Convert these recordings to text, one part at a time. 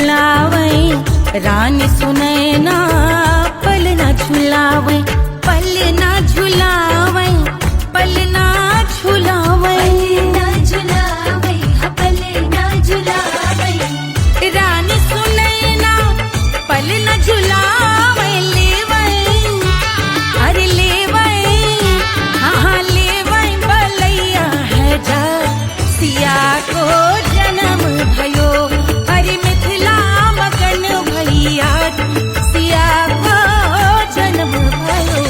झुलावे रानी सुनैना, पल न झुलावे, पल न झुलावे, पल न झुलावे, न झुलावे, पल न झुलावे, रानी सुनैना पल न झुलावे, लेवे अरे लेवे, हाँ लेवे बलैया है जा सिया को जन्म भयो, अरे मिथिला मगन भैया सिया को जन्म भयो।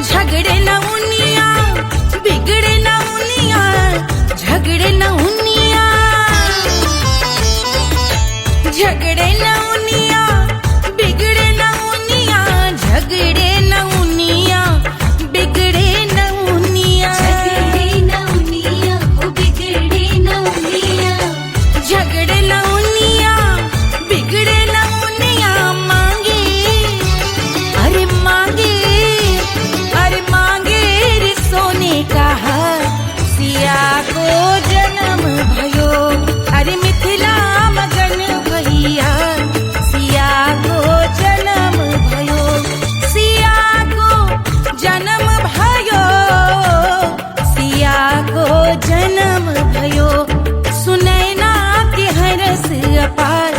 झगड़े न उनिया, बिगड़े न उनिया, झगड़े न उनिया, झगड़े न उनिया, बिगड़े न उनिया, झगड़े न उनिया, बिगड़े न उनिया, झगड़े न उनिया, बिगड़े न उनिया, झगड़े न उनिया, बिगड़े न उनिया, मांगे अरे मांगे, अरे मांगे रे सोने का हार सिया को जन्म भयो, अरे मिथिला मगन भैया सिया को जन्म भयो, सिया को जन्म भयो, सिया को जन्म भयो, सुनैना के हरस अपार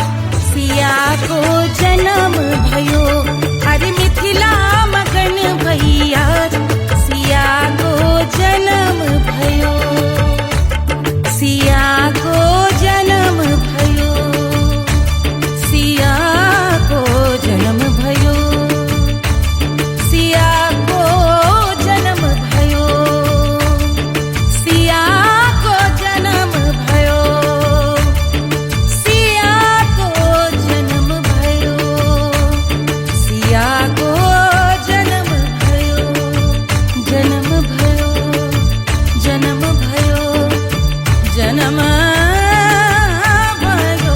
सिया को जन्म भयो, अरे मिथिला मगन भैया सिया को जन्म भयो, सिया को जन्म भयो, सिया को जन्म भयो, सिया को जन्म भयो, सिया को जन्म भयो, सिया को जन्म भयो, सिया को जन्म भयो, जन्म भयो, जन्म भयो, जन्म भयो।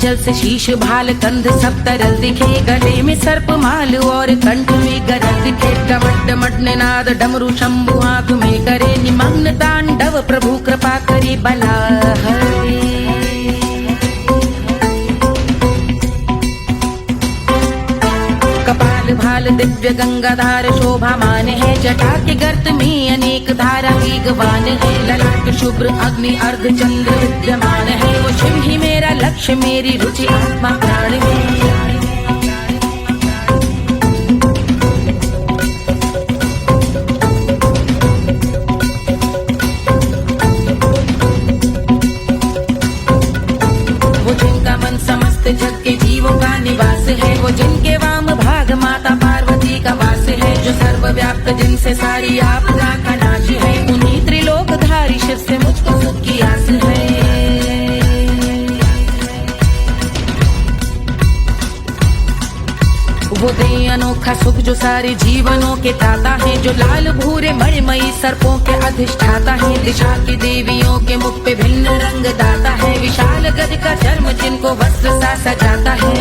जल से शीश भाल कंध सब तरल दिखे, गले में सर्प माल और कंठ में गरज दिखे, डमट डमट निनाद डमरू शंभु आंख में करे निमग्न तांडव, प्रभु कृपा करे बला हरे। कपाल भाल दिव्य गंगाधार शोभामान है, जटा के गर्त में अनेक धारा वेगवान है, ललाट शुभ्र अग्नि अर्ध चंद्र विद्यमान है, वो शिव ही मेरा लक्ष्य मेरी रुचि आत्मा प्राण है। वो जिनका मन समस्त जग के जीवों का निवास है, वो जिनके वाम भाग माता पार्वती का वास है, जो सर्वव्याप्त जिनसे सारी आपदा का नाश है, उन्हीं त्रिलोकधारी शिव से मुझको सुख की आस है। वो दे अनोखा सुख जो सारे जीवनों के दाता है, जो लाल भूरे मणिमयी सर्पों के अधिष्ठाता है, दिशा की देवियों के मुख पे भिन्न रंग दाता है, विशाल गज का चर्म जिनको वस्त्र सा सजाता है।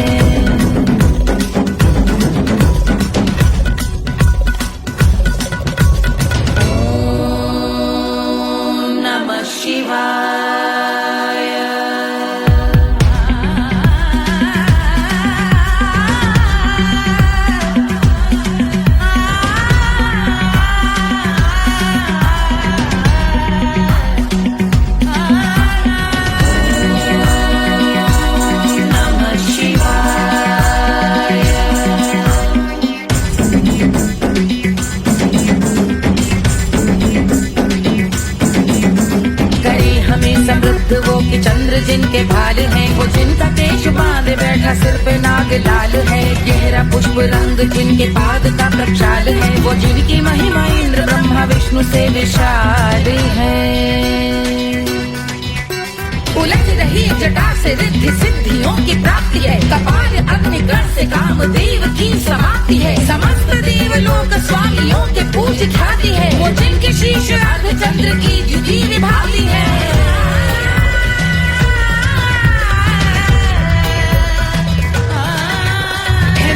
शिवाय। जिनके पाद का प्रक्षाल है, वो जिनकी महिमा इंद्र ब्रह्मा विष्णु से विशाल है। उलझ रही जटा से रिद्धि सिद्धियों की प्राप्ति है, कपाल अग्निगण से कामदेव की समाप्ति है। समस्त देवलोक स्वामियों के पूज ख्याति है, वो जिनके शीश अर्धचंद्र की द्युति विभाती है।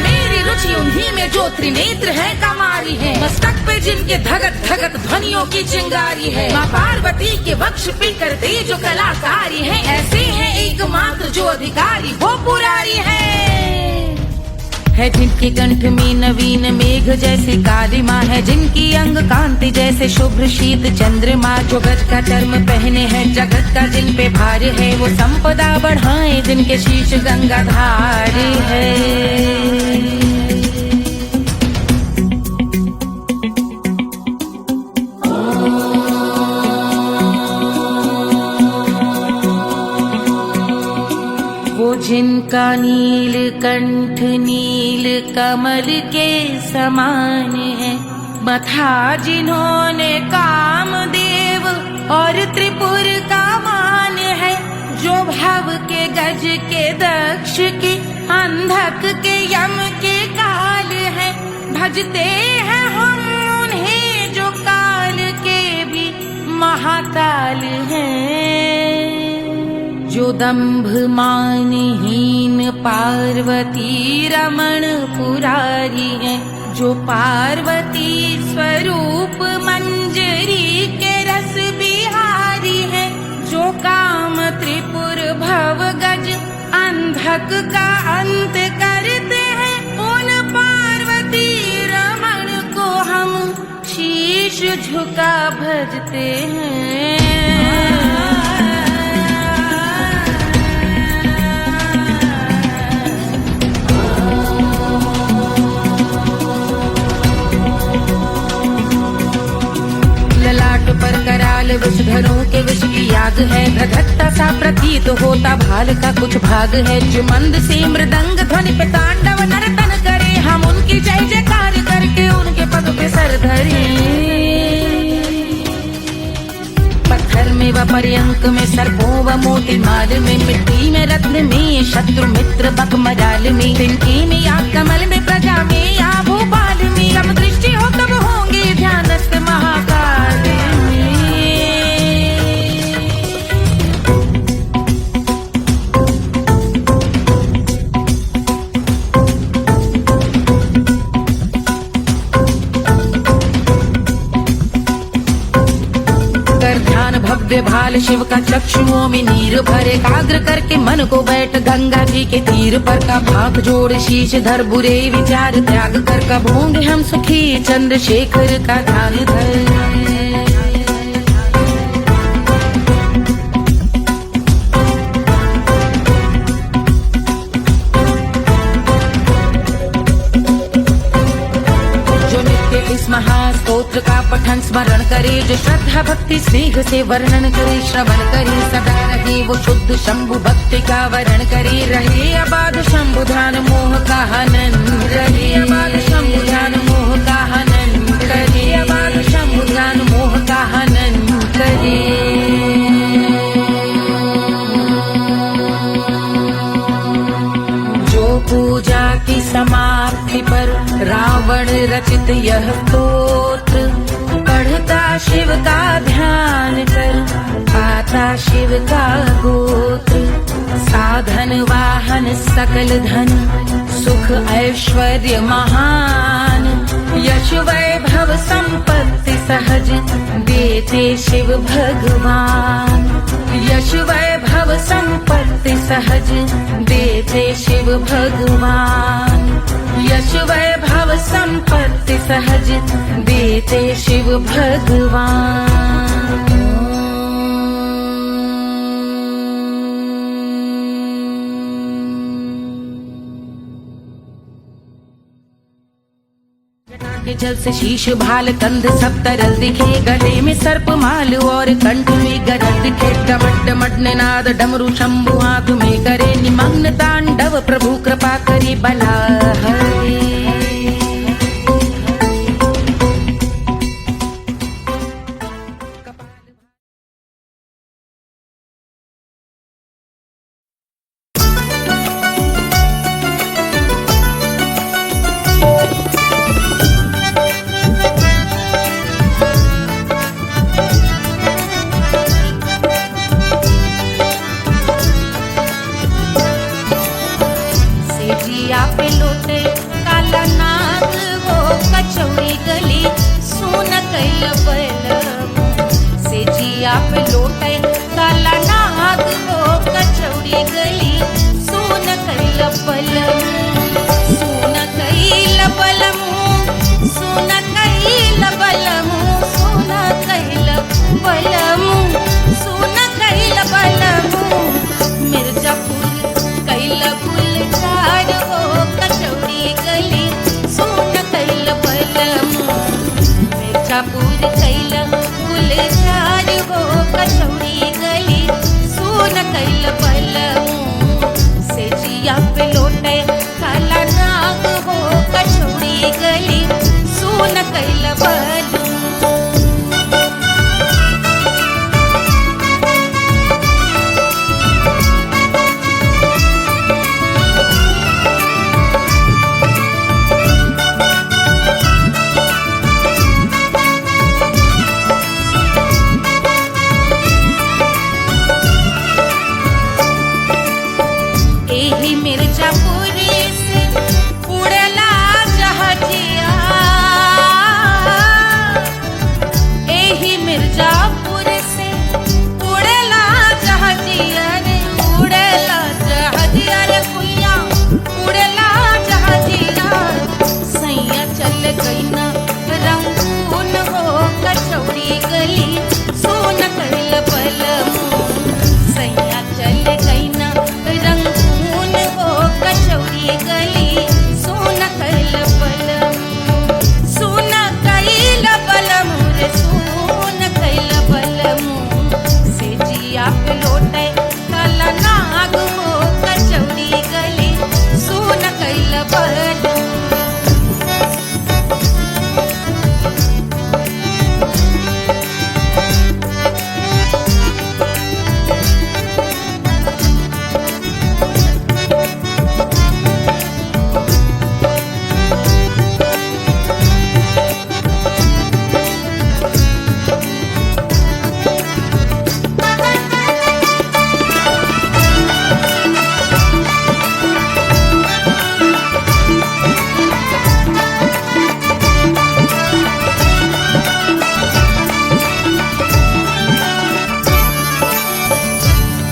मेरी रुचि उन्हीं में जो त्रिनेत्र है कमारी है, मस्तक पे जिनके धगत धगत ध्वनियों की चिंगारी है। माँ पार्वती के वक्ष पे करते जो कलाकारी है, ऐसे हैं एकमात्र जो अधिकारी वो पुरारी है। जिनके कंठ में नवीन मेघ जैसे कालिमा है, जिनकी अंग कांति जैसे शुभ्र शीत चंद्रमा। जो गज का चर्म पहने हैं जगत का जिन पे भार है, वो संपदा बढ़ाए जिनके शीश गंगाधार है। जिनका नील कंठ नील कमल के समान है, मथा जिन्होंने कामदेव और त्रिपुर का मान है। जो भव के गज के दक्ष के अंधक के यम के काल है, भजते हैं हम उन्हें जो काल के भी महाकाल हैं। जो दंभ मानहीन पार्वती रमण पुरारी है, जो पार्वती स्वरूप मंजरी के रस बिहारी है। जो काम त्रिपुर भव गज अंधक का अंत करते हैं, उन पार्वती रमण को हम शीश झुका भजते हैं। पर कराल विषधरों के विष की याग है, धधकता सा प्रतीत होता भाल का कुछ भाग है। जो मंद से मृदंग ध्वनि पे तांडव नर्तन करे, हम उनकी जय जयकार करके उनके पग पे सर धरे। पत्थर में व पर्यंक में सर्पों व मोती माल में, मिट्टी में रत्न में शत्रु मित्र बकमराल में, तिनके में या कमल में प्रजा में या भोपाल में। जब दृष्टि हो तब होंगे ध्यानस्थ महाकाल में। भव्य भाल शिव का चक्षुओं में नीर भरे, एकाग्र करके मन को बैठ गंगा जी के तीर पर। का भाग जोड़ शीश धर बुरे विचार त्याग कर, कब होंगे हम सुखी चंद्रशेखर का ध्यान धर। महास्तोत्र का पठन स्मरण करे, जो श्रद्धा भक्ति स्नेह से वर्णन करे। श्रवण करे सदा रहे वो शुद्ध शंभु भक्ति का वरण करे। रहे अबाध शंभु ध्यान मोह का हनन, रहे अबाध शंभु ध्यान मोह का हनन, रहे अबाध शंभु ध्यान मोह का हनन करे। पूजा की समाप्ति पर रावण रचित यह स्तोत्र, पढ़ता शिव का ध्यान कर पाता शिव का गोत्र। साधन वाहन सकल धन सुख ऐश्वर्य महान, यश वैभव संपत्ति सहज देते शिव भगवान। यश वैभव संपत्ति सहज देते शिव भगवान। यश वैभव संपत्ति सहज देते शिव भगवान। के जल से शीश भाल कंध सब तरल दिखे, गले में सर्प माल और कंठ में गरल दिखे। डमट डमट निनाद डमरू शंभु आंख में करे निमग्न तांडव, प्रभु कृपा करे बला हरे। पे लोटे काला नाग हो कचौड़ी गली सोन कैल बलमू से जिया पे लोटे काला नाग हो कचौड़ी गली सोन कैल बलमू सोन कैल बलमू सोन कैल बलमू सोन कैल बलमू सोन कैल बलमू मिर्जापुर कैल गुलजार हो कचौड़ी गली सोन कैल बलमू मिर्जापुर कैल गुलजार हो कचौड़ी गली सोन कैल बलमू से जिया पे लोटे काला नाग हो कचौड़ी गली सोन कैल बलमू एही मिर्जापुर से उड़ला जहाजिया एही मिर्जापुर से उड़ला जहाजिया रे उड़ला जहाजिया रे कुइया उड़ला जहाजिया सैया चल गई ना रंगून हो कचौड़ी गली सोन कैल बलमू सैया चल गई ना रंगून हो कचौड़ी गली सोन कैल बलमू सोन कैल बलमू रे सोन कैल बलमू से जिया पे लोटे काला नाग हो कचौड़ी गली सोन कैल बलमू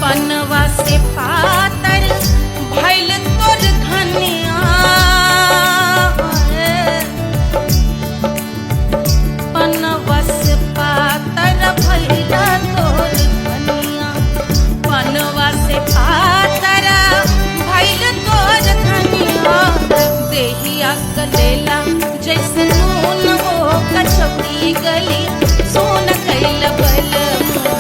पनवा से पातर भइल तोर धनिया पनवा से पातर भइल तोर धनिया पनवा से पातर भइल तोर धनिया देहिया कलेला जैसे नून हो कचौड़ी गली सोन कैल बलमू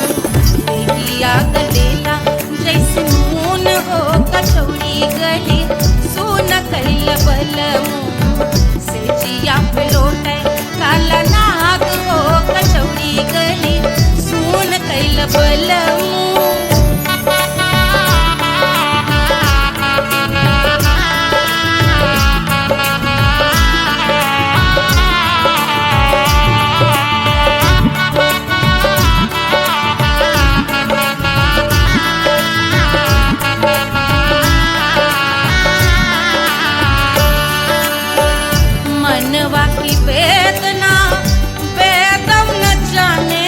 देहिया गलेला जैसे नून हो कचौड़ी गली सोन कैल बलमू से जिया पे लोटे काला नाग हो कचौड़ी गली सोन कैल बलमू मनवा की वेदना वेदम न जाने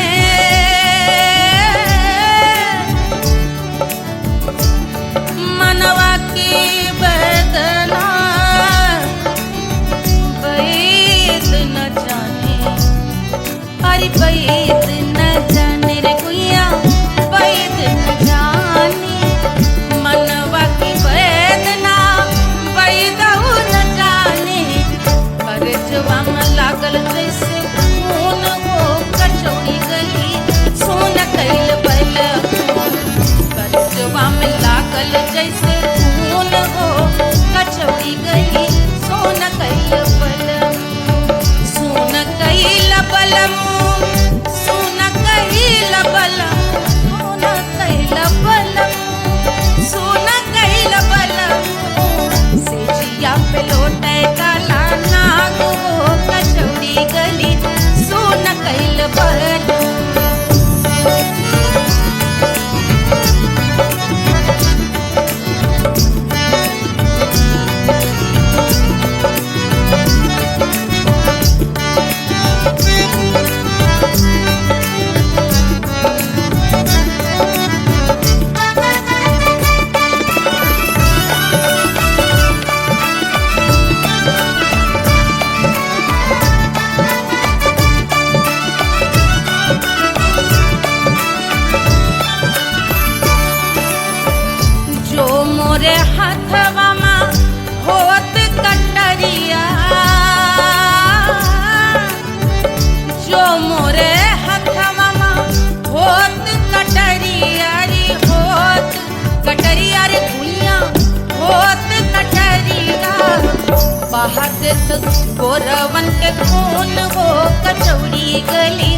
गोरवन के खून वो कचौड़ी गली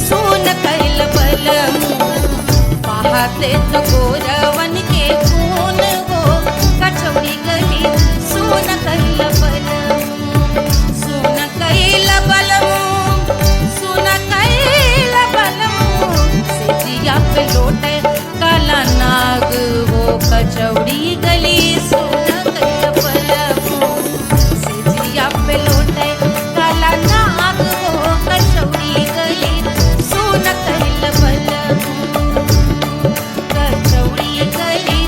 सोन कैल बलमू बहाते तो गोरवन के खून वो कचौड़ी गली सोन कैल बलमू सोन कैल बलमू सोन कैल बलमू सिजिया पे लोटे काला नाग वो कचौड़ी गली सोन कैल बलमू सिजिया पे लोटे काला नाग वो कचौड़ी गली सोन कैल बलमू कचौड़ी गली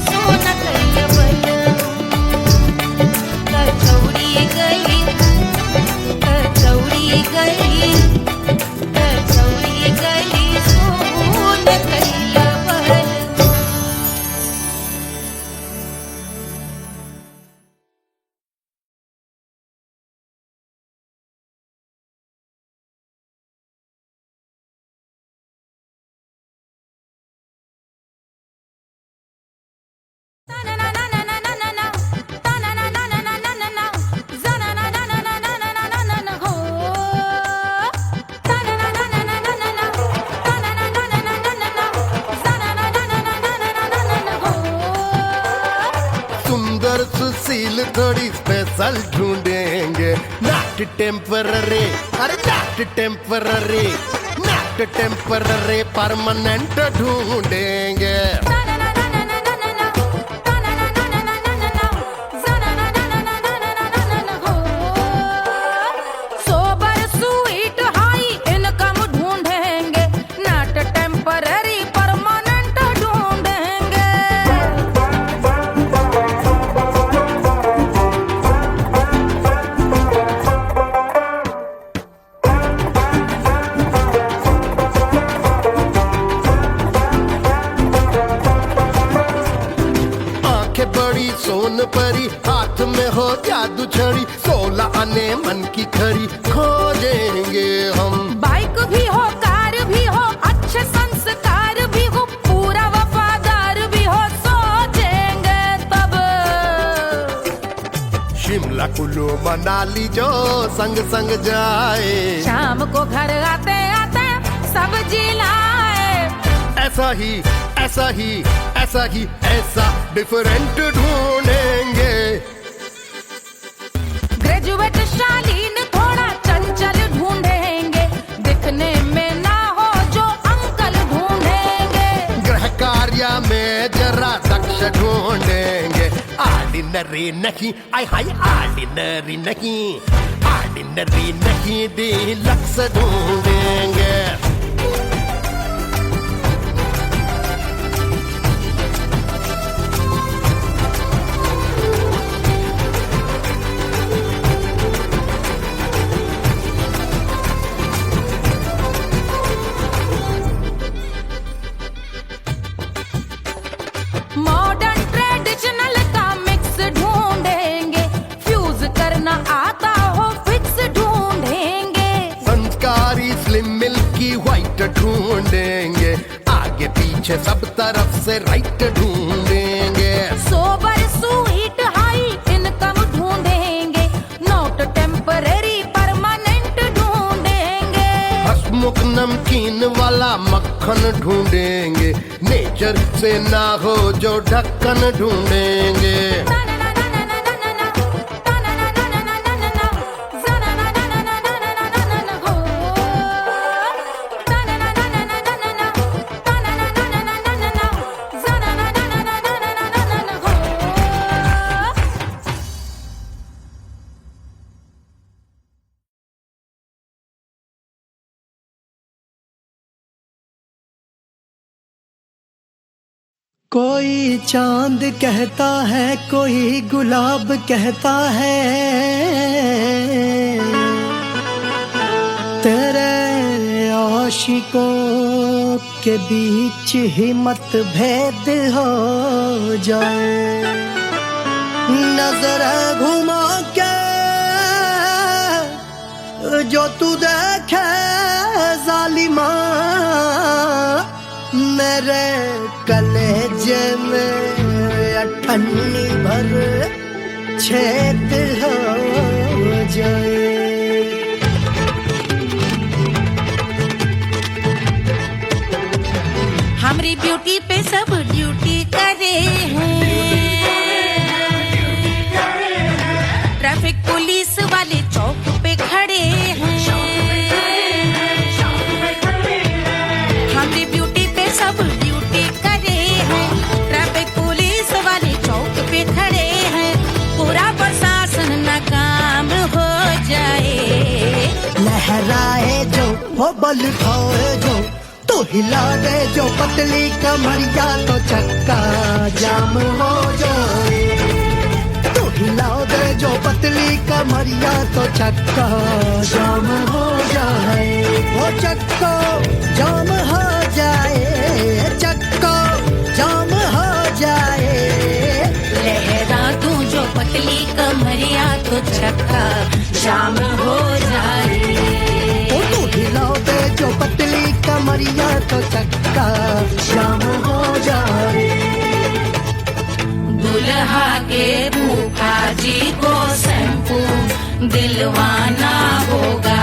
सोन कैल बलमू कचौड़ी गली कचौड़ी गली कचौड़ी गली सोन कैल बलमू सुंदर सुशील थोड़ी स्पेशल ढूंढेंगे नॉट टेम्पररी अरे not temporary not temporary permanent ढूंढेंगे सोबर स्वीट हाई इनकम ढूंढेंगे नॉट टेम्पररी परमानेंट ढूंढेंगे आंखें बड़ी सोन परी हाथ में हो जादू छड़ी 16 आने मन की खरी खोजेंगे हम बाइक भी हो कार भी हो अच्छे संस्कार भी हो पूरा वफादार भी हो सोचेंगे तब शिमला कुल्लू मनाली जो संग संग जाए शाम को घर आते आते सब्जी लाए ऐसा ही ऐसा ही ऐसा ही ऐसा डिफरेंट ढूंढेंगे ग्रेजुएट शालीन थोड़ा चंचल ढूंढेंगे दिखने में ना हो जो अंकल ढूंढेंगे गृह कार्य में जरा दक्ष ढूंढेंगे ऑर्डिनरी नहीं आई हाय ऑर्डिनरी नहीं डीलक्स ढूंढेंगे मॉडर्न ट्रेडिशनल का मिक्स ढूंढेंगे फ्यूज करना आता हो फिक्स ढूंढेंगे संस्कारी स्लिम मिल्की व्हाइट ढूंढेंगे आगे पीछे सब तरफ से राइट ढूंढेंगे सोबर स्वीट हाई इनकम ढूंढेंगे नॉट टेम्पररी परमानेंट ढूंढेंगे हसमुख नमकीन वाला मक्खन ढूंढेंगे नेचर से ना हो जो ढक्कन ढूंढेंगे कोई चांद कहता है कोई गुलाब कहता है तेरे आशिकों के बीच ही मतभेद हो जाए नजर घुमा के जो तू देखे जालिमा मेरे कलेजे में अठन्नी भर छेद हो जाए ड्यूटी करे हैं। ट्रैफिक पुलिस वाले चौक पे खड़े हैं। हमारी ब्यूटी पे सब ड्यूटी करे हैं। ट्रैफिक पुलिस वाले चौक पे खड़े हैं। पूरा प्रशासन नाकाम हो जाए। लहराए जो वो बल खाए जो, तो हिला दे जो पतली कमरिया तो चक्का जाम हो जाए। तो हिला दे जो पतली कमरिया तो चक्का जाम हो जाए। वो चक्का जाम हो जाए, चक्का जाम हो जाए। लहरा तू जो पतली कमरिया तो चक्का जाम हो जाए। तो हिला दे जो पतली कमरिया तो चक्का जाम हो जाए। दुल्हा के फूफा जी को शैम्पू दिलवाना होगा।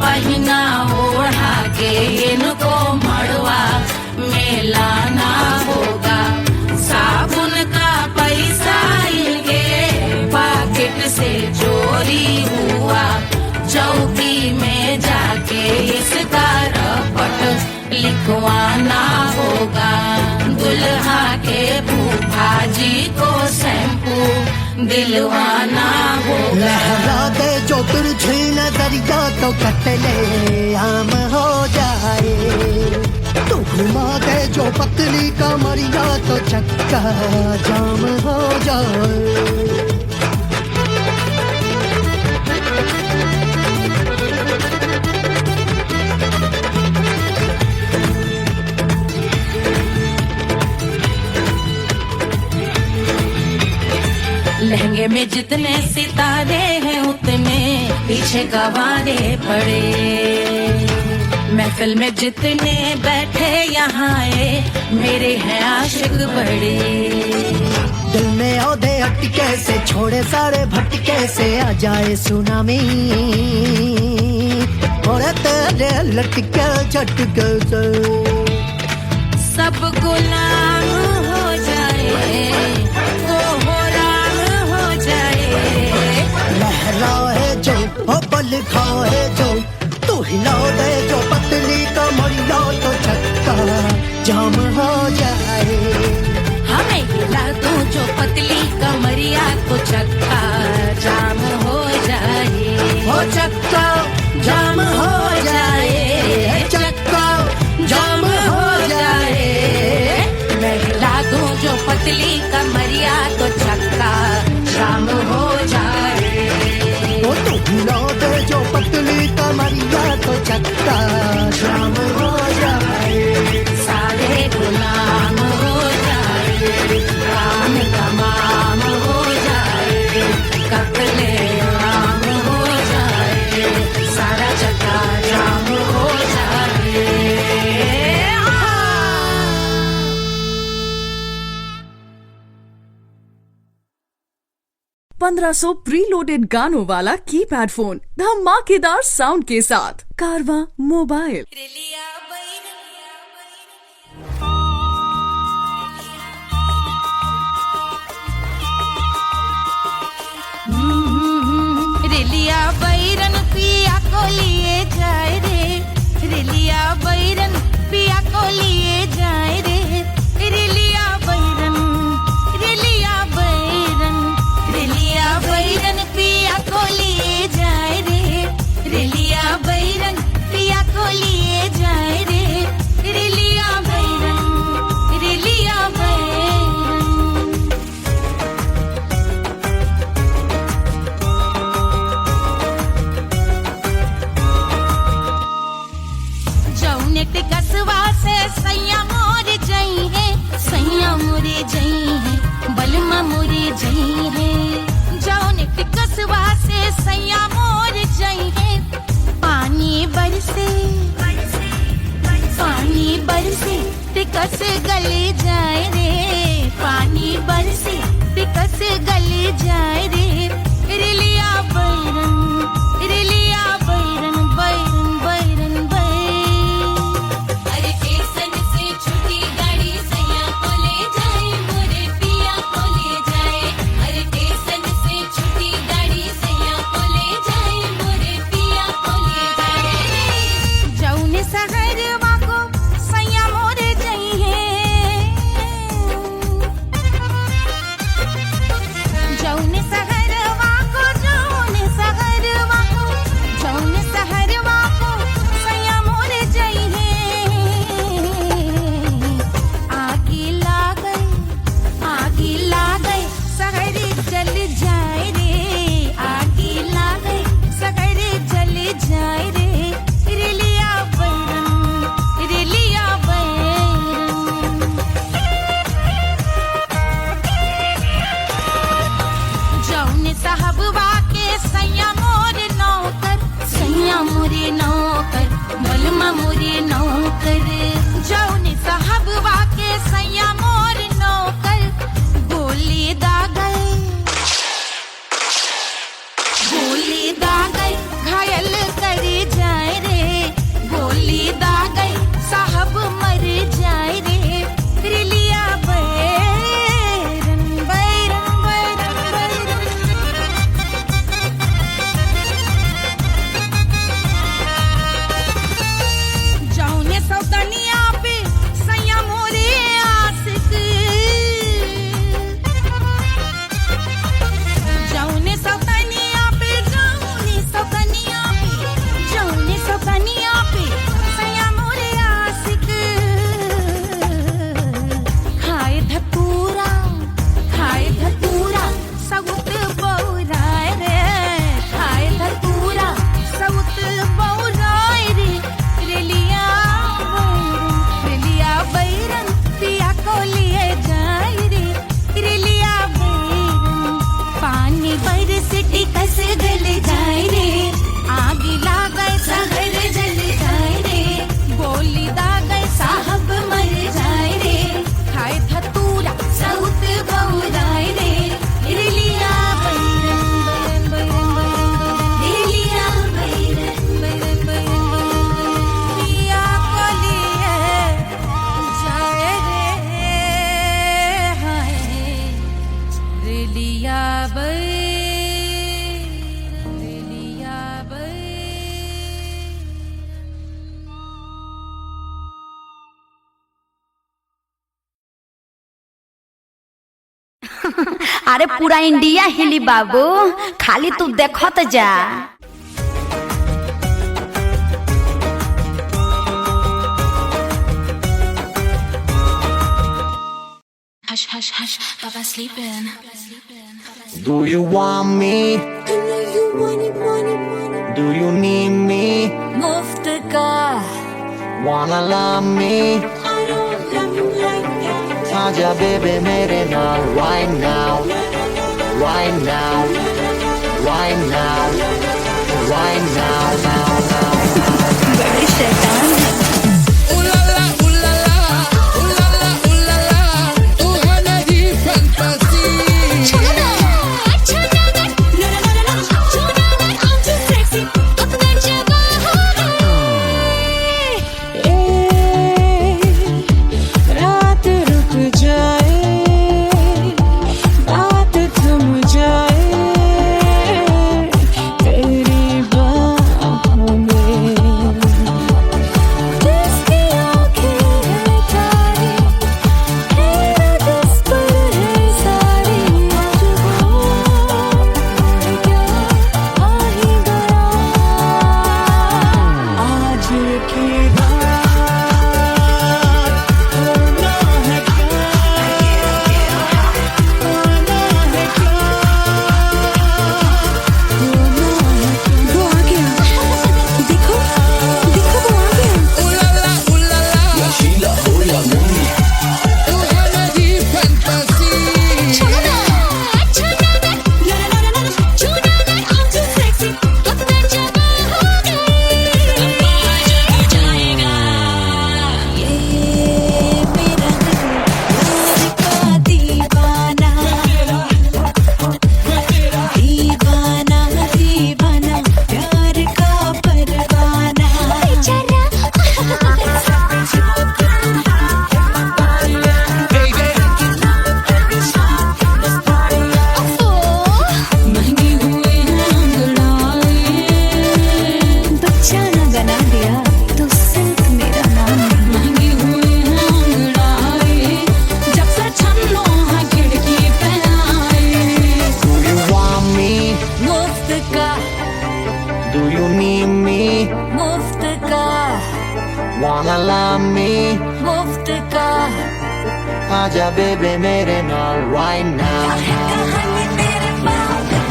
पहना ओढ़ा के इनको मड़वा में लाना होगा। साबुन का पैसा इनके पॉकेट से चोरी हुआ। चौकी में जाके इसका रपट लिखवाना होगा। दुल्हा के फूफा जी को शैम्पू दिलवाना होगा। लहरा दे जो तिरछी नजरिया तो कतले आम हो जाए। तू घुमा दे जो पतली कमरिया तो चक्का जाम हो जाए। लहंगे में जितने सितारे हैं उतने पीछे गवारे पड़े। महफिल में जितने बैठे यहाँ आए मेरे हैं आशिक बड़े। दिल में औधे हटके से छोड़े सारे भटके से आ जाए सुनामी। और तेरे लटके झटके से सब गुलाम हो जाए। लहराए जो ओ बल खाए जो, तू हिला दे जो पतली कमरिया तो चक्का जाम हो जाए। हमें हिला दो जो पतली कमरिया तो चक्का जाम हो जाए। ओ चक्का जाम हो जाए, चक्का जाम हो जाए। मैं हिला दूं जो पतली कमरिया तो चक्का जाम हो जाए। ओ तू हिला दे जो पतली कमरिया तो चक्का जाम हो जाए। सारे गुलाम हो जाए। काम तमाम हो जाए। कत्ले आम हो जाए। सारा चक्का जाम हो जाए। 1500 प्रीलोडेड गानों वाला कीपैड फोन धमाकेदार साउंड के साथ कारवां मोबाइल। रेलिया बैरन पिया को लिए जाए रे। रेलिया बैरन पिया को लिए जाए रे। रेलिया बैरन, रेलिया बैरन, रेलिया बैरन पिया को लिए जाए रे। रेलिया बैरन पिया को लिए जाए रे। रेलिया बैरन, रेलिया बैरन। जौने टिकसवा से सैया मोर जई है। सैया मोरे जई है। बलमा मोरे जई है। जौने टिकसवा से सैया मोर जई है। पानी बरसे, पानी बरसे टिकस गले जाए रे। पानी बरसे टिकस गले जाए रे। रेलिया बैरन, रेलिया बैरन, बैरन बैरन बैरन। अरे स्टेशन से छुट्टी गाड़ी सैया को ले मोरे नौकर जौने साहब वाके सैया मोर नौकर गोली दागल घायल कर जाए रे गोली दागल साहब मर जाए रे रिलिया बैरन बैरन बैरन बैरन जौने सौतनिया पे सैया मोरे आशिक जौने सौतनिया पे सैया मोरे आशिक खाए धतूरा सउत बौराए रे खाए धतूरा सउत बौराए रे रेलिया बैरन पिया को लिए जाए रे रेलिया बैरन पानी बरसटी कस गल जाए रे आग लागे शहर जल जाए रे गोली दागे साहब मर जाए रे खाए धतूरा सउत बौराए रे रिलिया बैरन बैरन रिलिया बैरन बैरन पिया को लिए जाए रे हाय रेलिया अरे पूरा इंडिया हिली बाबू, खाली तू देखत जा। Hush, hush, hush, Papa sleeping. Do you want me? Do you need me? मुफ्त का Wanna love me? आजा बेबे मेरे नाल right now, right now, right now, right now, now, now. बड़े शैतान है। Wanna love me? मुफ्त का आजा बेबे मेरे नाल right now.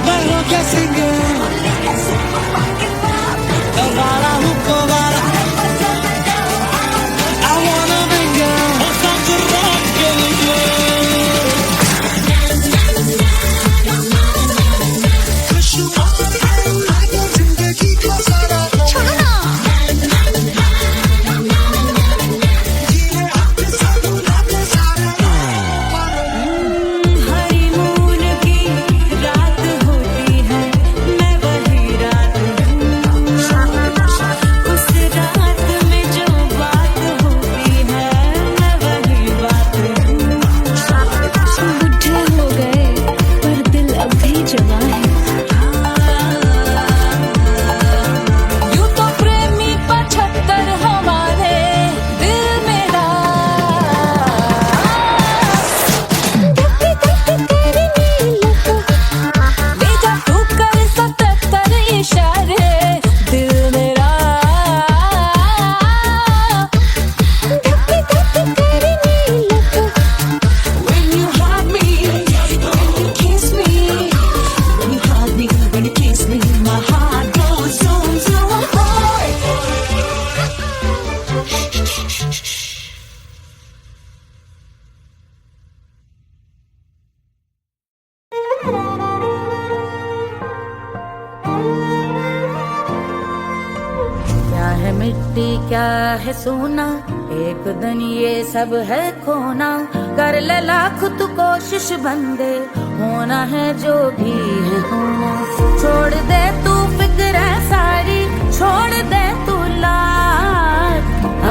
Bailo que sigue, el bala hupo bala. I wanna bring it, it's not to rock it. मिट्टी क्या है सोना, एक दिन ये सब है खोना। कर ले लाख तू कोशिश बंदे, होना है जो भी है होना। छोड़ दे तू फिक्र सारी, छोड़ दे तू लाज,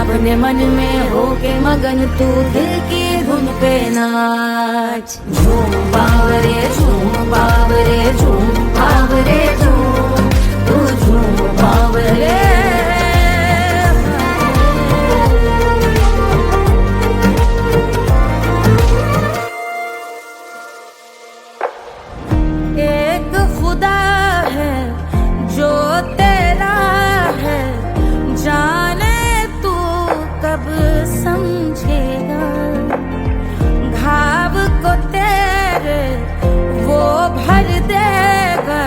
अपने मन में होके मगन तू दिल की धुन पे नाच। झूम बावरे झूम बावरे झूम बावरे झूम, तू झूम बावरे। एक खुदा है जो तेरा है, जाने तू कब समझेगा। घाव को तेरे वो भर देगा,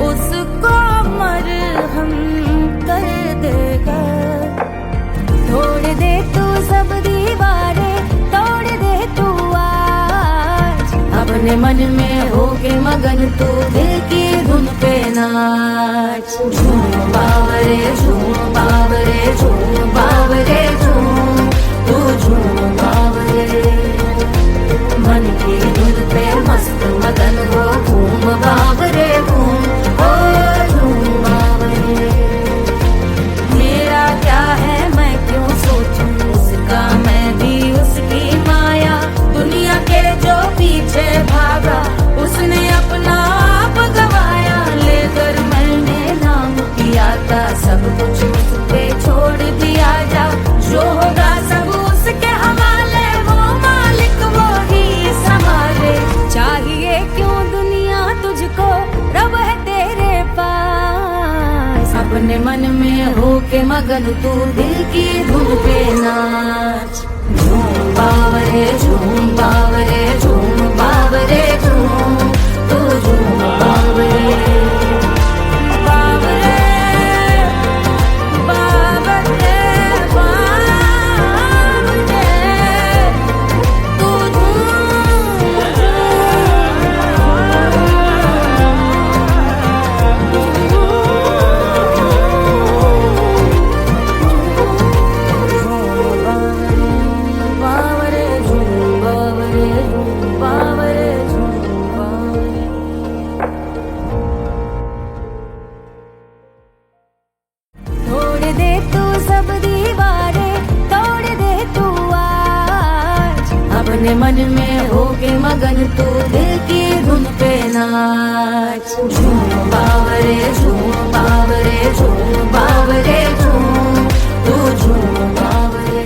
उसको मरहम कर देगा। तोड़ दे तू सब दीवारें, तोड़ दे तू आज, अपने मन में होके मगन तू दिल की धुन पे नाच। झूम बावरे झूम बावरे झूम बावरे झूम, तू झूम बावरे। मन की धुन पे मस्त मगन हो, घूम बावरे घूम, ओ झूम बावरे। मेरा क्या है मैं क्यों सोचूं उसका, मैं भी उसकी माया। दुनिया के जो पीछे भागा, उसने अपना आप गवाया। लेकर मैंने नाम किया था, सब कुछ उस पे छोड़ दिया जा। जो होगा सब उसके हवाले, वो मालिक वो ही संभाले। चाहिए क्यों दुनिया तुझको, रब है तेरे पास। अपने मन में होके मगन तू दिल की धुन पे नाच। झूम बावरे झूम बावरे झूम बावरे झूम, तू झूम बावरे। बावरे बावरे बावरे, तू बावरे झूम बावरे झूम बावरे झूम बावरे। तोड़ दे तू सब दीवारें, तोड़ दे तू आज, अपने मन में होके मगन तू दिल की धुन पे नाच। झूम बावरे झूम बावरे झूम बावरे झूम, तू झूम बावरे।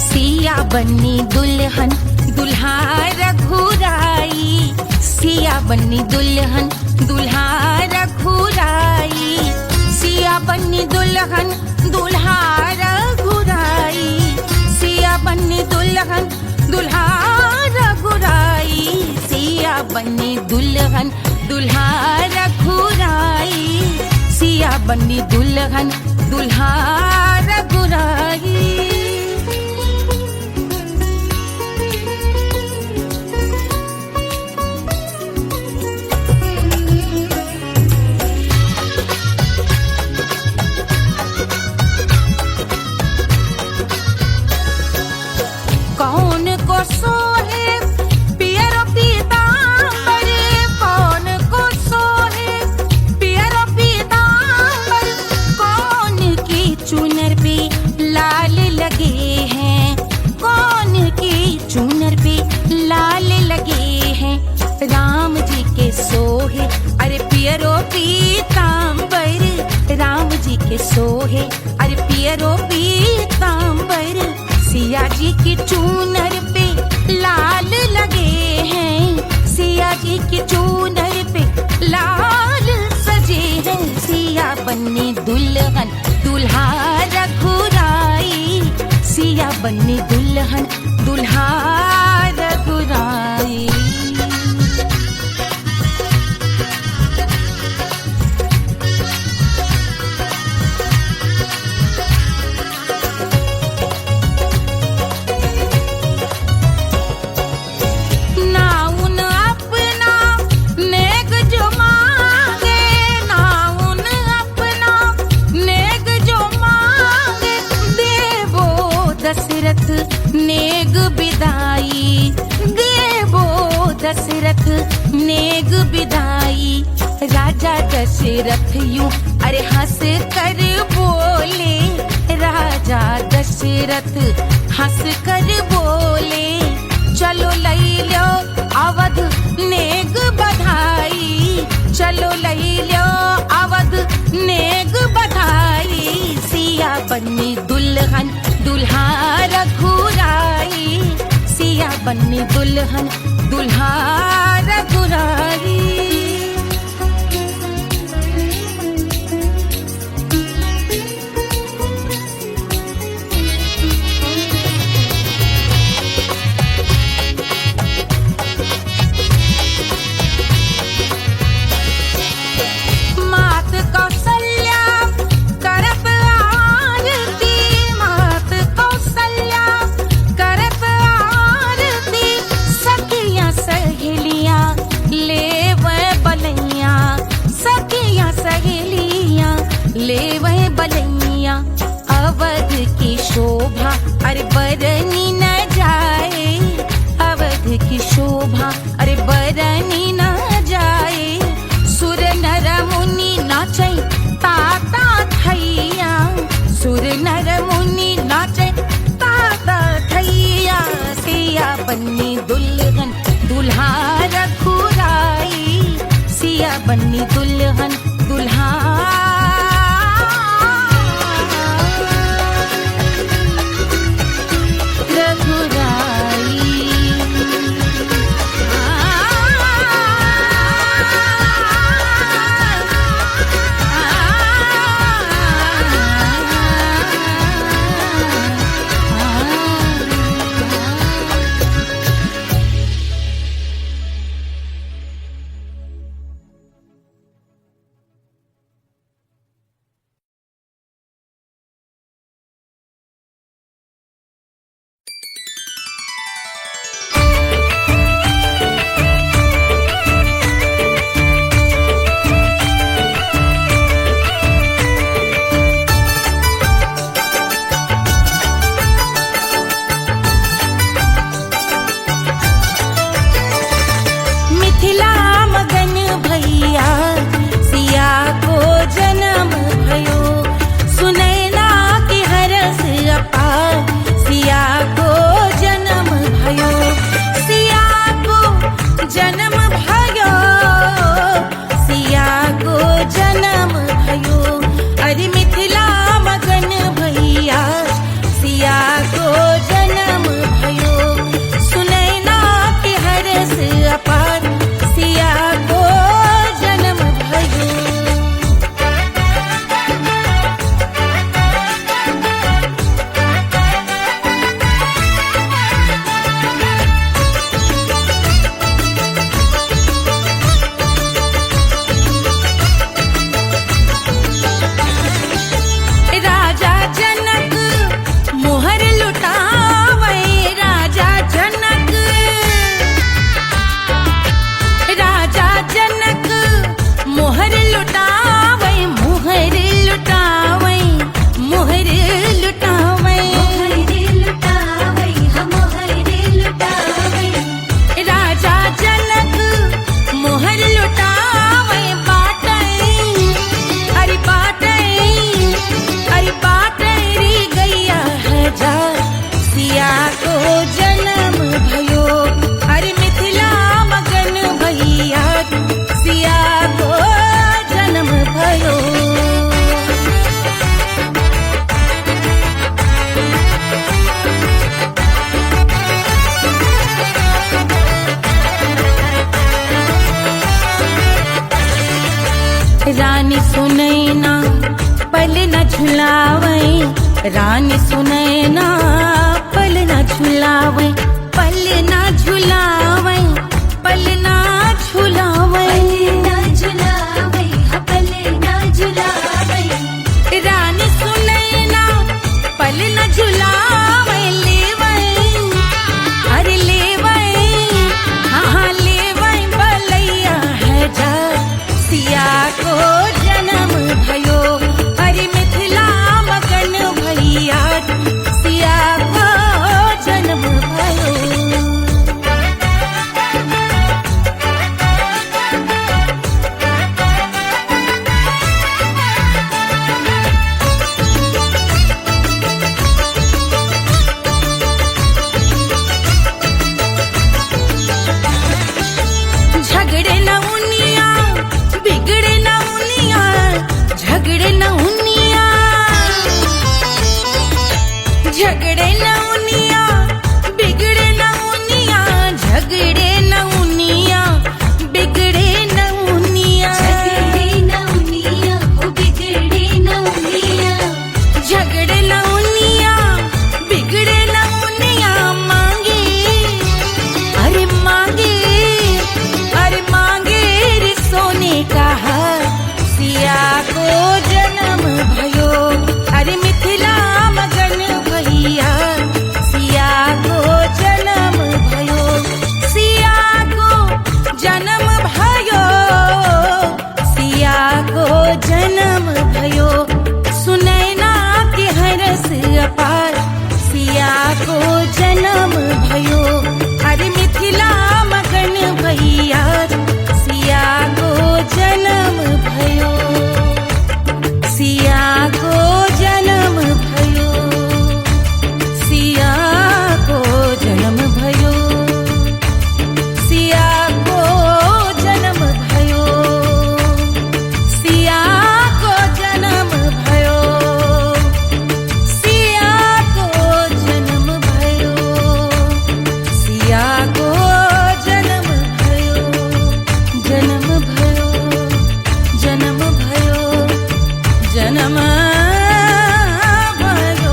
सिया बन्नी दुल्हन दुल्हा रघुराई, सिया बन्नी दुल्हन दुल्हा रघुराई। सिया बन्नी दुल्हन दुल्हा रघुराई, सिया बन्नी दुल्हन दुल्हा रघुराई। सिया बन्नी दुल्हन दुल्हा रघुराई, सिया बन्नी दुल्हन दुल्हा रघुराई। कौन को सोहे पियरो पीतांबर, कौन को सोहे पियरो पीतांबर। कौन की चुनर पे लाल लगे हैं, कौन की चुनर पे लाल लगे हैं। राम जी के सोहे अरे पियरो पीतांबर, राम जी के सोहे अरे पियरो पीतांबर। सिया जी की चूनर पे लाल लगे हैं, सिया जी की चूनर पे लाल सजे हैं। सिया बन्नी दुल्हन दुल्हा रघुराई, सिया बन्नी दुल्हन दुल्हा रघुराई। नेग बिदाई, देवो दशरथ नेग बिदाई। राजा दशरथ यूं अरे हंस कर बोले, राजा दशरथ हंस कर बोले, चलो लई लो अवध नेग बधाई, चलो लई लो अवध नेग बधाई। सिया बन्नी दुल्हन दुल्हा रघुराई, सिया बन्नी दुल्हन दुल्हा रघुराई। ले वह बलैया, अवध की शोभा अरे बरनी न जाए, अवध की शोभा अरे बरनी न जाए। सुर नर मुनि नाचे ताता थैया, सुर नर मुनि नाचे ताता थैया। सिया बन्नी दुल्हन दुल्हा रघुराई, सिया बन्नी दुल्हन दुल्हा रानी सुनैना पल न झुलावे, रानी सुनैना पल न झुलावे, पल न झुलावे, पल न झुलावे, न झुलावे, पल न झुलावे। रानी सुनैना पल न झुलावे, लेवै अरे लेवै हाँ लेवै बलैया है जा। सिया को जन्म भयो अरे मिथिला मगन भैया, सिया को झगड़े न उनिया बिगड़े न उनिया झगड़े न उनिया बिगड़े न उनिया झगड़े न उनिया ओ बिगड़े न उनिया झगड़े न उनिया बिगड़े न उनिया मांगे अरे मांगे रे सोने का हार सिया को जन्म भयो अरे मिथिला मगन भैया सिया को जन्म भयो सिया को जन्म भयो सिया को जन्म भयो सुनैना के हरस अपार सिया को जन्म भयो अरे मिथिला मगन भैया सिया को जन्म भयो सिया को जन्म भयो सिया को जन्म भयो सिया को जन्म भयो सिया को जन्म भयो सिया को जन्म भयो सिया को जन्म भयो जन्म भयो जन्म भयो जन्म भयो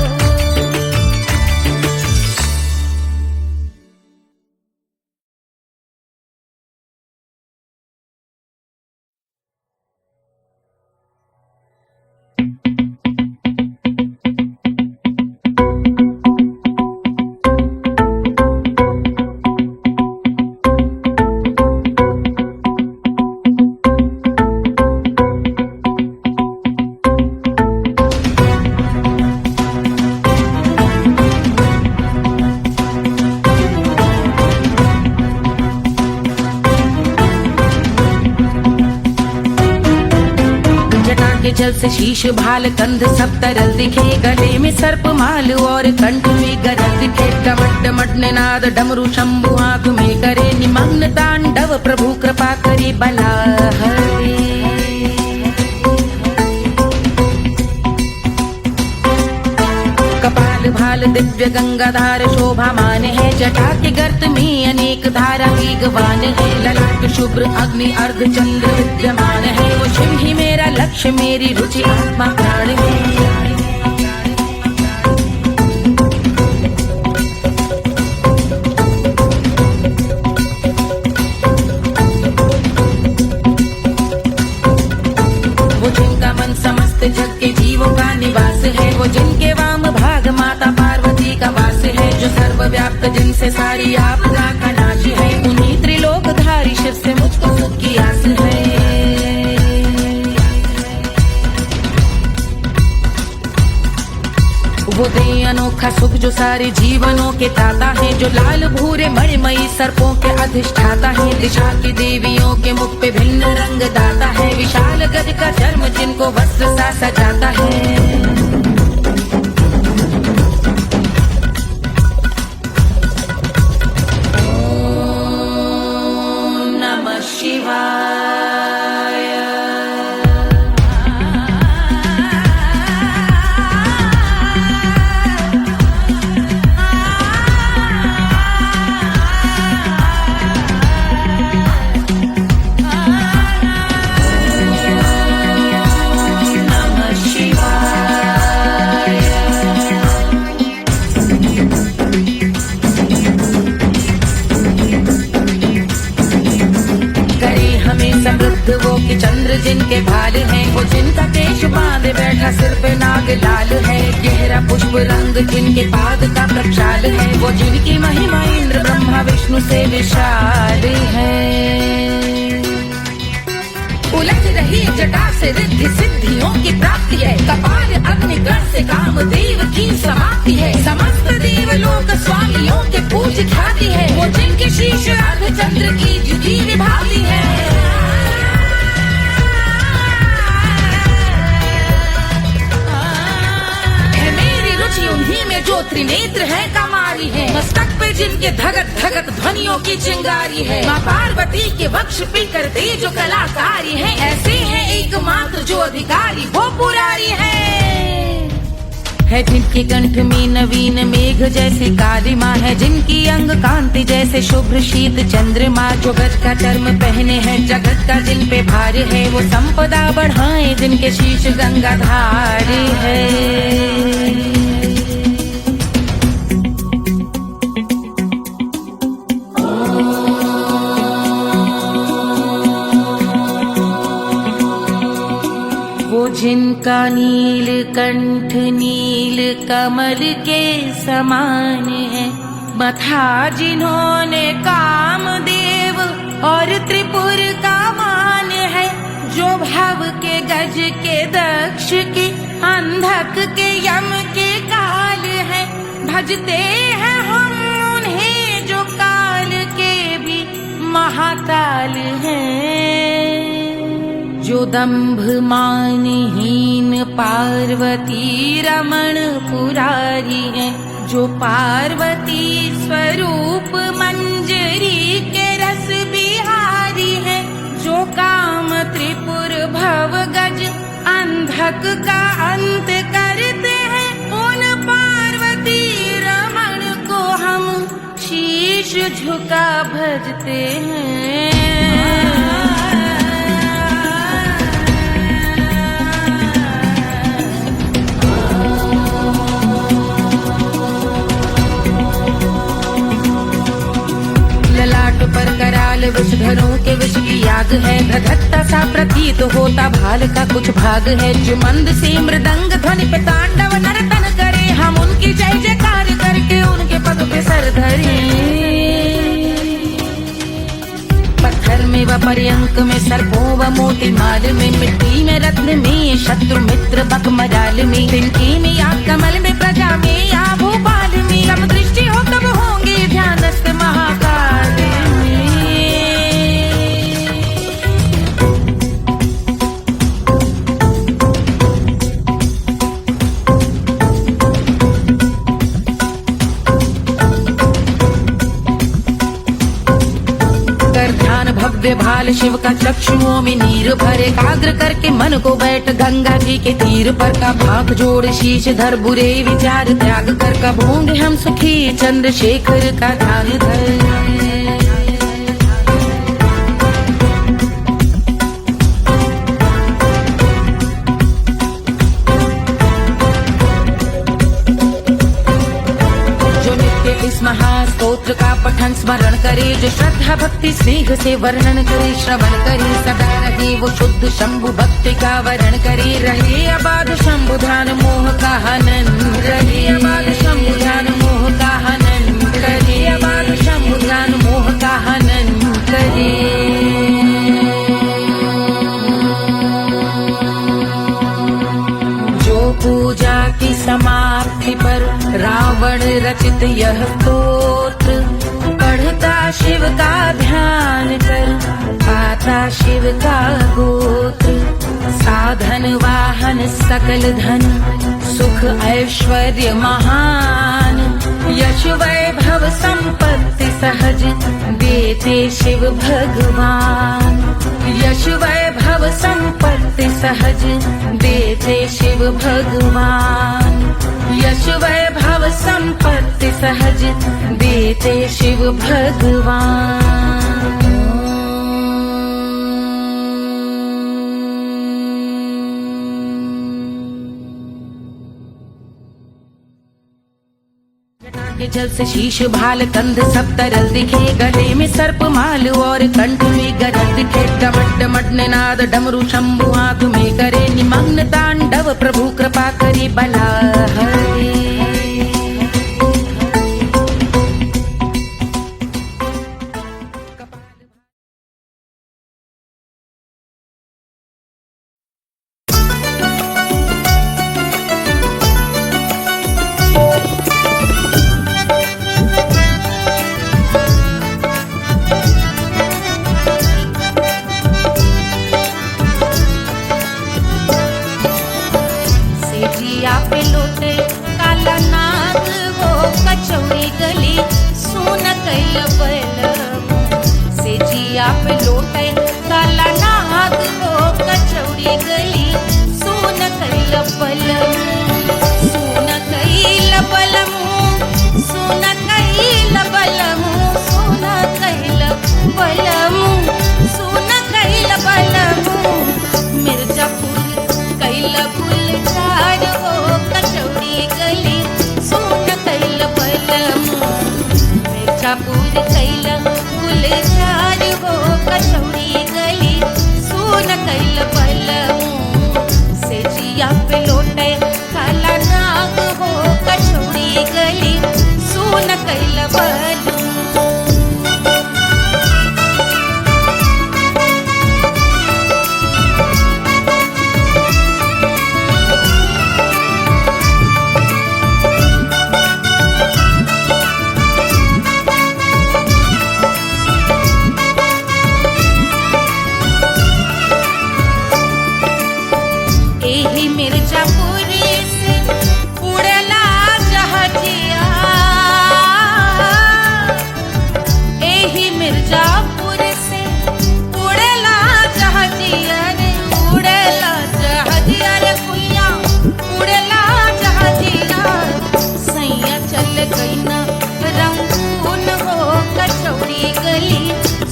जल से शीश भाल कंध सब तरल दिखे गले में सर्प माल और कंठ में गरज दिखे डमट डमट निनाद डमरू शंभु आंख में करे निमग्न तांडव प्रभु कृपा करे बला हरे कपाल भाल दिव्य गंगाधार शोभामान है जटा के गर्त में अनेक धारा वेगवान है ललाट शुभ्र अग्नि अर्ध चंद्र विद्यमान है वो शिव ही मेरा लक्ष्य मेरी रुचि आत्मा प्राण है वो जिनका मन समस्त जग के जीवों का निवास है वो जिनके वाम भाग माता पार्वती का वास है जो सर्वव्याप्त जिनसे सारी आपदा का नाश है उन्हीं त्रिलोकधारी शिव से मुझको सुख की आस है वो दे अनोखा सुख जो सारे जीवनों के दाता है जो लाल भूरे मणिमयी सर्पों के अधिष्ठाता है दिशा की देवियों के मुख पे भिन्न रंग दाता है विशाल गज का चर्म जिनको वस्त्र सा सजाता है वो कि चंद्र जिनके भाल हैं वो जिनका केश बांधे बैठा सिर पे नाग लाल है गहरा पुष्प रंग जिनके पाद का प्रक्षाल है वो जिनकी महिमा इंद्र ब्रह्मा विष्णु से विशाल है उलझ रही जटा से रिद्धि सिद्धियों की प्राप्ति है कपाल अग्निगण से कामदेव की समाप्ति है समस्त देवलोक स्वामियों के पूज ख्याति है वो जिनके शीश अर्ध चंद्र की जुदी विभाती है उन्हीं में जो त्रिनेत्र है कमारी है मस्तक पे जिनके धगत धगत ध्वनियों की चिंगारी है माँ पार्वती के वक्ष पे करते जो कलाकारी है ऐसे है एकमात्र जो अधिकारी वो पुरारी है है जिनके कंठ में नवीन मेघ जैसे कालिमा है, जिनकी अंग कांति जैसे शुभ्र शीत चंद्रमा, जो गज का चर्म पहने हैं जगत का जिन पे भार है, वो संपदा बढ़ाए जिनके शीश गंगाधार है। जिनका नील कंठ नील कमल के समान है, मथा जिन्होंने कामदेव और त्रिपुर का मान है, जो भव के गज के दक्ष के अंधक के यम के काल है, भजते हैं हम उन्हें जो काल के भी महाकाल हैं। जो दंभ मानहीन पार्वती रमण पुरारी है, जो पार्वती स्वरूप मंजरी के रस बिहारी है, जो काम त्रिपुर भव गज अंधक का अंत करते हैं, उन पार्वती रमण को हम शीश झुका भजते हैं। पर कराल विषधरों के विष की याद है, धधकता सा प्रतीत होता भाल का कुछ भाग है, जो मंद से मृदंग ध्वनि पे तांडव नर्तन करे, हम उनकी जय जयकार करके उनके पद पे सर धरे। पत्थर में व पर्यंक में सर्पों व मोती माल में, मिट्टी में रत्न में शत्रु मित्र बक मजाल में, तिनकी में या कमल में प्रजा में या भोपाल में, जब दृष्टि हो तब होंगे ध्यानस्थ महाकाल में। भव्य भाल शिव का चक्षुओं में नीर भरे, एकाग्र करके मन को बैठ गंगा जी के तीर पर, का भाग जोड़ शीश धर बुरे विचार त्याग कर, कब होंगे हम सुखी चंद्रशेखर का ध्यान धर। महास्तोत्र का पठन स्मरण करे, जो श्रद्धा भक्ति स्नेह से वर्णन करे, श्रवण करे सदा रहे वो शुद्ध शंभु भक्ति का वरण करे, रहे अबाध शंभु ध्यान मोह का हनन, रहे अबाध शंभु ध्यान मोह का हनन, रहे अबाध शंभु ध्यान मोह का हनन करे। पूजा की समाप्ति पर रावण रचित यह स्तोत्र, पढ़ता शिव का ध्यान कर पाता शिव का गोत्र, साधन वाहन सकल धन सुख ऐश्वर्य महान, यश वैभव संपत्ति सहज देते शिव भगवान, यश वैभव संपत्ति सहज देते शिव भगवान, यश वैभव संपत्ति सहज देते शिव भगवान। के जल से शीश भाल कंध सब तरल दिखे, गले में सर्प माल और कंठ में गरज दिखे, डमट डमट निनाद डमरू शंभु हाथ में करे निमग्न तांडव, प्रभु कृपा करे बला हरे। मिर्जापुर कैला गुलजार हो कचौड़ी गली सुन कैल बलमू से जिया पे लोटे काला नाग हो कचौड़ी गली सुन कैल बलमू एही मिर्जापुर से उड़ला जहाजिया एही मिर्जापुर से उड़ला जहाजिया रे उड़ला जहाजिया रे कुइया उड़ला जहाजिया सैया चल गई ना रंगून हो कचौड़ी गली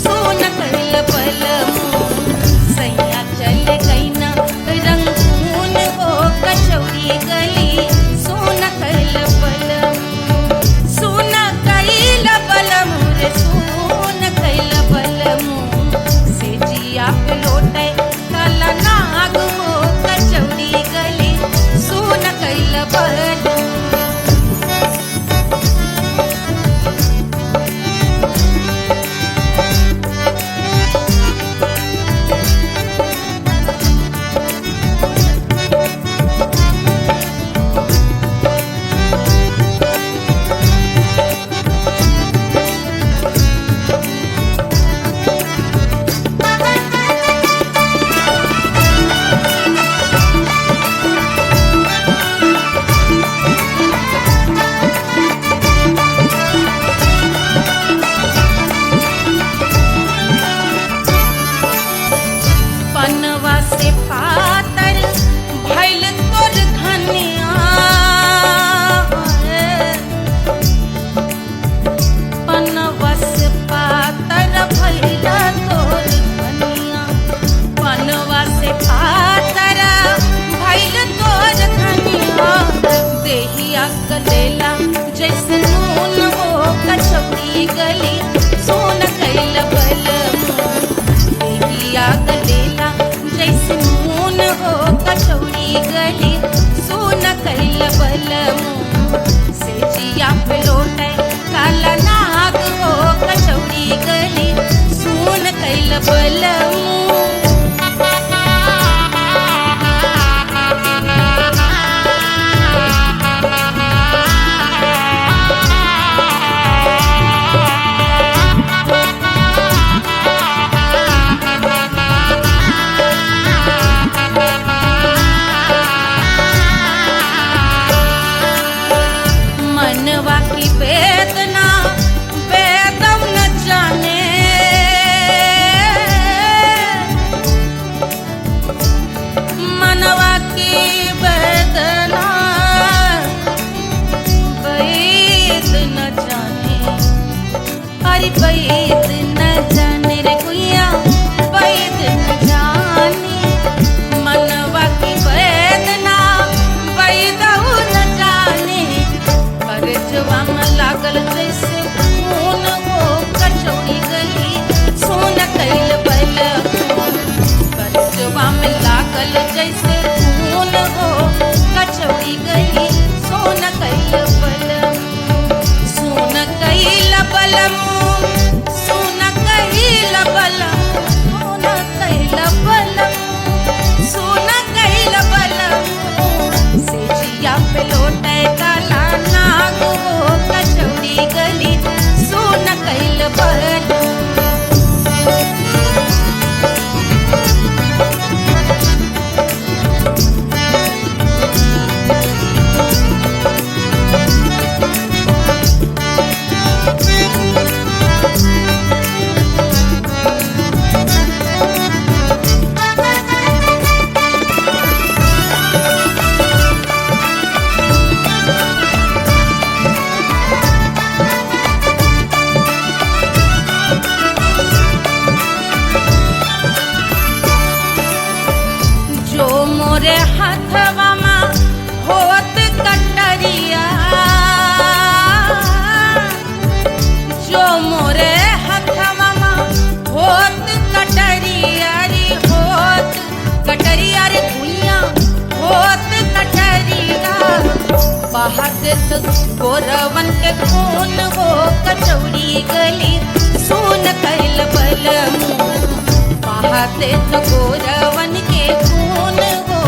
सोन कैल बलमू सैया चल गई ना रंगून हो कचौड़ी गली सोन कैल बलमू सोन कैल बलमू रे सोन कैल बलमू से जिया पे लोटे काला नाग हो कचौड़ी गली सोन कैल बलमू पनवा से पातर भइल तोर धनिया पनवा से पातर भइल तोर धनिया पनवा से पातर भइल तोर धनिया देहिया कलेला जैसे नून हो कचौड़ी गली सोन कैल बलमू देहिया कलेला जैसे नून हो कचौड़ी गली सोन कैल बलमू से जिया पे लोटे काला नाग हो कचौड़ी गली सोन कैल बलमू मनवा की वेदना वेदम न जाने मनवा की वेदना वैद न जाने अरे वैद न जाने रे कुइया वैद न जाने मनवा की वेदना वैद न जाने परजवा में लागल जैसे खून हो कचौड़ी गली सोन कैल बलमू परजवा में लागल जैसे खून हो कचौड़ी गली सोन कैल बलमू सोन कैल बलमू सोन कैल बलमू सोन कैल बलमू से जिया पे लोटे काला नाग हो कचौड़ी गली सोन कैल बलमू देत गोरवन के खून वो कचौड़ी गली सुन कैल बलमू बहा देत गोरवन के खून वो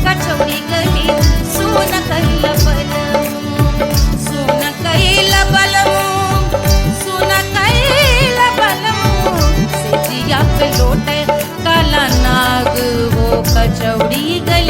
कचौड़ी गली सुन कैल बलमू सुन कैल बलमू सुन कैल बलमू सिजिया पे लोटे काला नाग वो कचौड़ी गली